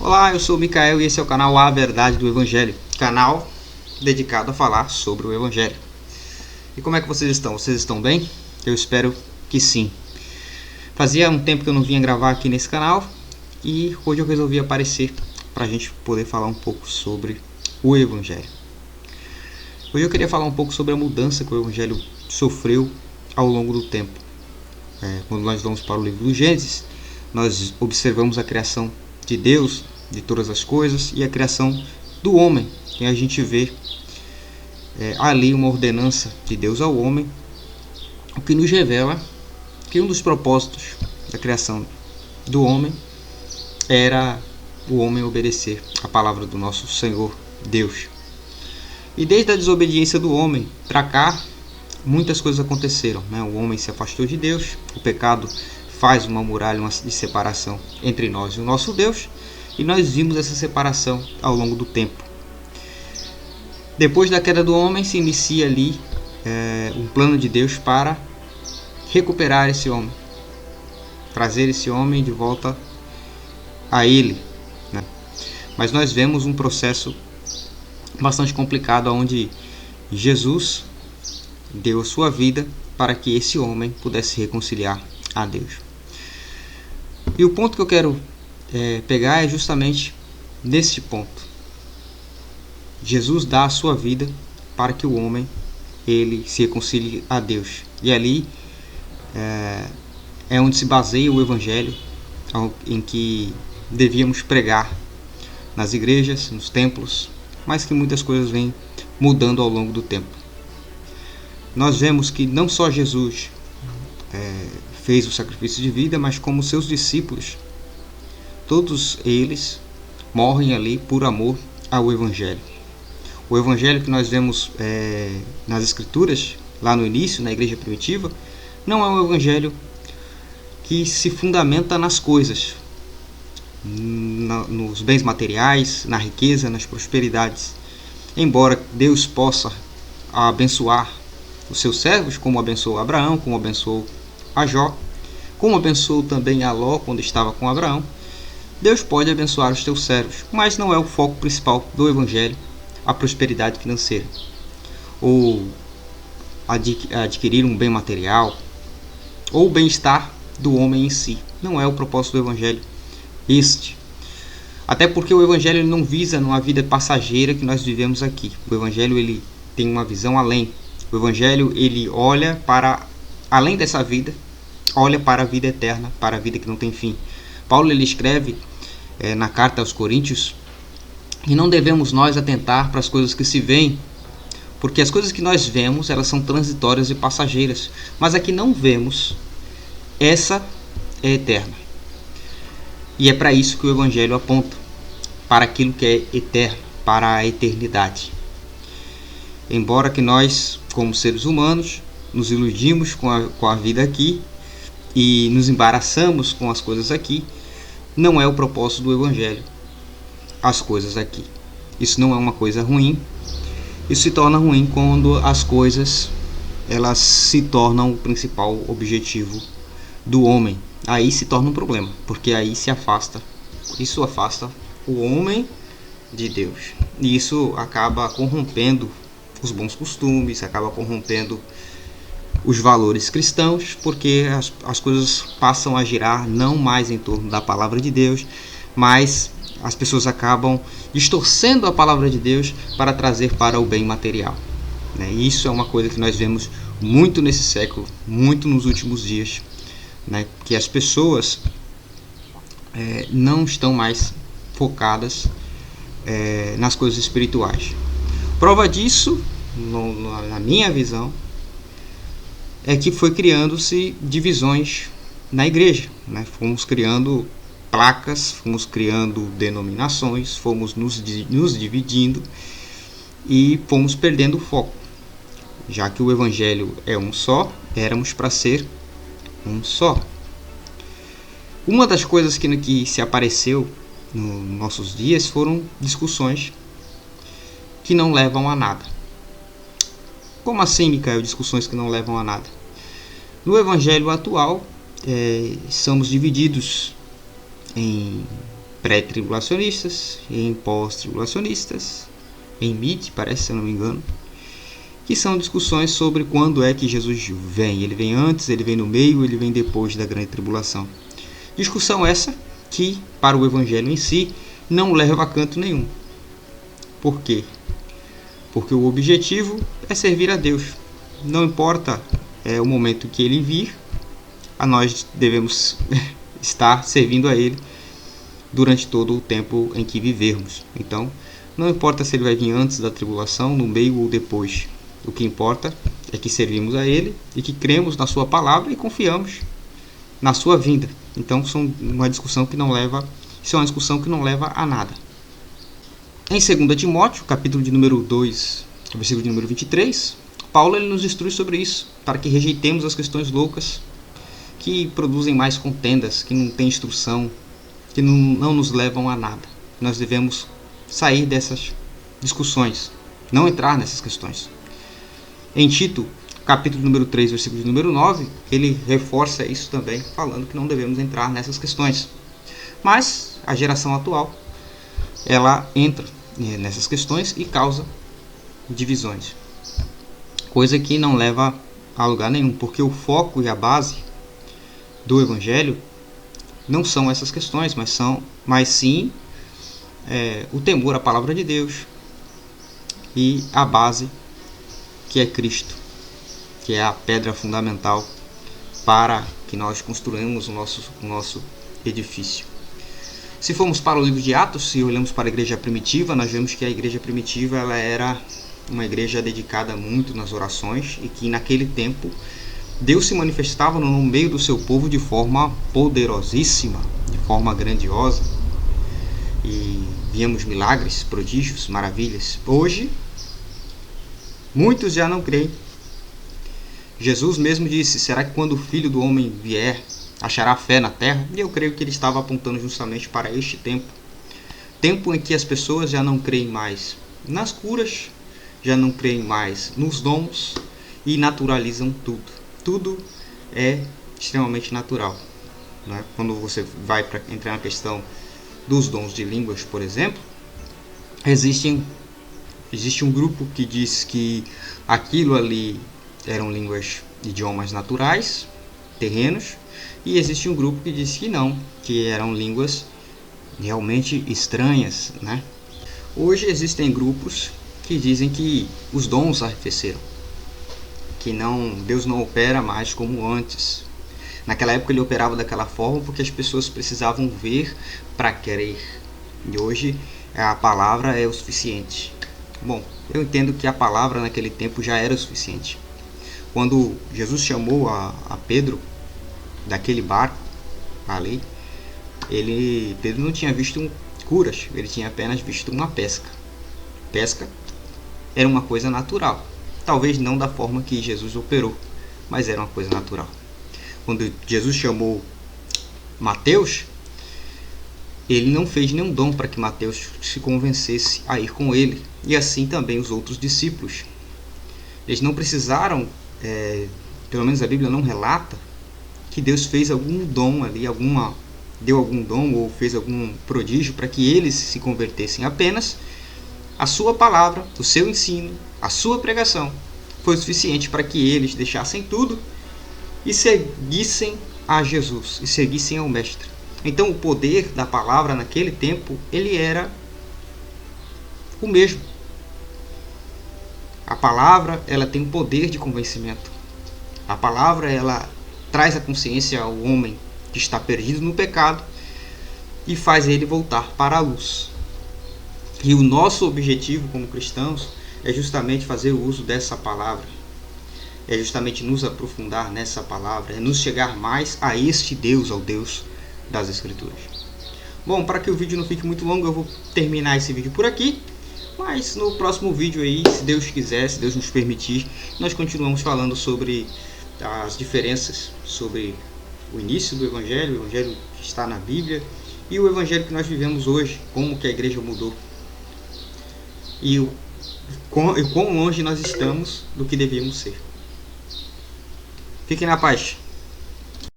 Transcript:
Olá, eu sou o Mikael e esse é o canal A Verdade do Evangelho, canal dedicado a falar sobre o Evangelho. E como é que vocês estão? Vocês estão bem? Eu espero que sim. Fazia um tempo que eu não vinha gravar aqui nesse canal e hoje eu resolvi aparecer para a gente poder falar um pouco sobre o Evangelho. Hoje eu queria falar um pouco sobre a mudança que o Evangelho sofreu ao longo do tempo. Quando nós vamos para o livro do Gênesis, nós observamos a criação de Deus, de todas as coisas, e a criação do homem. E a gente vê ali uma ordenança de Deus ao homem, o que nos revela que um dos propósitos da criação do homem era o homem obedecer a palavra do nosso Senhor Deus. E desde a desobediência do homem para cá, muitas coisas aconteceram, né? O homem se afastou de Deus, o pecado faz uma muralha de separação entre nós e o nosso Deus, e nós vimos essa separação ao longo do tempo. Depois da queda do homem, se inicia ali um plano de Deus para recuperar esse homem, trazer esse homem de volta a Ele, né? Mas nós vemos um processo bastante complicado, onde Jesus deu a sua vida para que esse homem pudesse se reconciliar a Deus. E o ponto que eu quero pegar é justamente nesse ponto. Jesus dá a sua vida para que o homem ele se reconcilie a Deus. E ali é onde se baseia o Evangelho, em que devíamos pregar nas igrejas, nos templos, mas que muitas coisas vêm mudando ao longo do tempo. Nós vemos que não só Jesus fez o sacrifício de vida, mas como seus discípulos, todos eles morrem ali por amor ao Evangelho. O Evangelho que nós vemos nas Escrituras, lá no início, na igreja primitiva, não é um Evangelho que se fundamenta nas coisas, nos bens materiais, na riqueza, nas prosperidades. Embora Deus possa abençoar os seus servos, como abençoou Abraão, como abençoou a Jó, como abençoou também a Ló quando estava com Abraão, Deus pode abençoar os teus servos, mas não é o foco principal do Evangelho a prosperidade financeira, ou adquirir um bem material, ou o bem-estar do homem em si. Não é o propósito do Evangelho este. Até porque o Evangelho não visa numa vida passageira que nós vivemos aqui. O Evangelho ele tem uma visão além. O Evangelho ele olha para além dessa vida, olha para a vida eterna, para a vida que não tem fim. Paulo ele escreve na carta aos Coríntios que não devemos nós atentar para as coisas que se veem, porque as coisas que nós vemos elas são transitórias e passageiras, mas a que não vemos, essa é eterna. E é para isso que o Evangelho aponta, para aquilo que é eterno, para a eternidade. Embora que nós, como seres humanos, nos iludimos com a vida aqui e nos embaraçamos com as coisas aqui, não é o propósito do Evangelho as coisas aqui. Isso não é uma coisa ruim. Isso se torna ruim quando as coisas elas se tornam o principal objetivo do homem. Aí se torna um problema, porque aí isso afasta o homem de Deus. E isso acaba corrompendo os bons costumes, acaba corrompendo os valores cristãos, porque as coisas passam a girar não mais em torno da palavra de Deus, mas as pessoas acabam distorcendo a palavra de Deus para trazer para o bem material. E isso é uma coisa que nós vemos muito nesse século, muito nos últimos dias, que as pessoas não estão mais focadas nas coisas espirituais. Prova disso, na minha visão, é que foi criando-se divisões na igreja. Fomos criando placas, fomos criando denominações, fomos nos dividindo e fomos perdendo o foco. Já que o Evangelho é um só, éramos para ser um só. Uma das coisas que se apareceu nos nossos dias foram discussões que não levam a nada. Como assim, Mikael, discussões que não levam a nada? No Evangelho atual, somos divididos em pré-tribulacionistas, em pós-tribulacionistas, em mid, parece, se eu não me engano, que são discussões sobre quando é que Jesus vem. Ele vem antes, ele vem no meio, ele vem depois da grande tribulação. Discussão essa que, para o evangelho em si, não leva a canto nenhum. Por quê? Porque o objetivo é servir a Deus. Não importa o momento que ele vir, nós devemos estar servindo a ele durante todo o tempo em que vivermos. Então, não importa se ele vai vir antes da tribulação, no meio ou depois. O que importa é que servimos a ele e que cremos na sua palavra e confiamos na sua vinda. Então, isso é uma discussão que não leva a nada. Em 2 Timóteo, capítulo de número 2, versículo de número 23, Paulo ele nos instrui sobre isso, para que rejeitemos as questões loucas que produzem mais contendas, que não têm instrução, que não nos levam a nada. Nós devemos sair dessas discussões, não entrar nessas questões. Em Tito, capítulo número 3, versículo de número 9, ele reforça isso também, falando que não devemos entrar nessas questões. Mas a geração atual, ela entra nessas questões e causa divisões. Coisa que não leva a lugar nenhum, porque o foco e a base do evangelho não são essas questões, mas sim o temor à palavra de Deus e a base que é Cristo, que é a pedra fundamental para que nós construamos o nosso edifício. Se formos para o livro de Atos, se olhamos para a igreja primitiva, nós vemos que a igreja primitiva ela era uma igreja dedicada muito nas orações e que naquele tempo Deus se manifestava no meio do seu povo de forma poderosíssima, de forma grandiosa. E víamos milagres, prodígios, maravilhas. Hoje, muitos já não creem. Jesus mesmo disse, será que quando o Filho do Homem vier, achará fé na terra? E eu creio que ele estava apontando justamente para este tempo. Tempo em que as pessoas já não creem mais nas curas, já não creem mais nos dons e naturalizam tudo. Tudo é extremamente natural. Né? Quando você vai para entrar na questão dos dons de línguas, por exemplo, existe um grupo que diz que aquilo ali eram línguas, idiomas naturais, terrenos, e existe um grupo que diz que não, que eram línguas realmente estranhas. Né? Hoje existem grupos que dizem que os dons arrefeceram, que Deus não opera mais como antes. Naquela época ele operava daquela forma porque as pessoas precisavam ver para crer. E hoje a palavra é o suficiente. Bom, eu entendo que a palavra naquele tempo já era o suficiente. Quando Jesus chamou a Pedro daquele barco ali, Pedro não tinha visto curas, ele tinha apenas visto uma pesca. Pesca era uma coisa natural. Talvez não da forma que Jesus operou, mas era uma coisa natural. Quando Jesus chamou Mateus, ele não fez nenhum dom para que Mateus se convencesse a ir com ele, e assim também os outros discípulos. Eles não precisaram, pelo menos a Bíblia não relata, que Deus fez algum dom ali, deu algum dom ou fez algum prodígio para que eles se convertessem. Apenas a sua palavra, o seu ensino, a sua pregação foi suficiente para que eles deixassem tudo e seguissem a Jesus, e seguissem ao Mestre. Então o poder da palavra naquele tempo, ele era o mesmo. A palavra, ela tem poder de convencimento. A palavra, ela traz a consciência ao homem que está perdido no pecado e faz ele voltar para a luz. E o nosso objetivo como cristãos é justamente fazer o uso dessa palavra. É justamente nos aprofundar nessa palavra, é nos chegar mais a este Deus, ao Deus das Escrituras. Bom, para que o vídeo não fique muito longo, eu vou terminar esse vídeo por aqui. Mas no próximo vídeo aí, se Deus quiser, se Deus nos permitir, nós continuamos falando sobre as diferenças, sobre o início do Evangelho, o Evangelho que está na Bíblia, e o Evangelho que nós vivemos hoje, como que a igreja mudou. E o quão longe nós estamos do que devíamos ser. Fiquem na paz.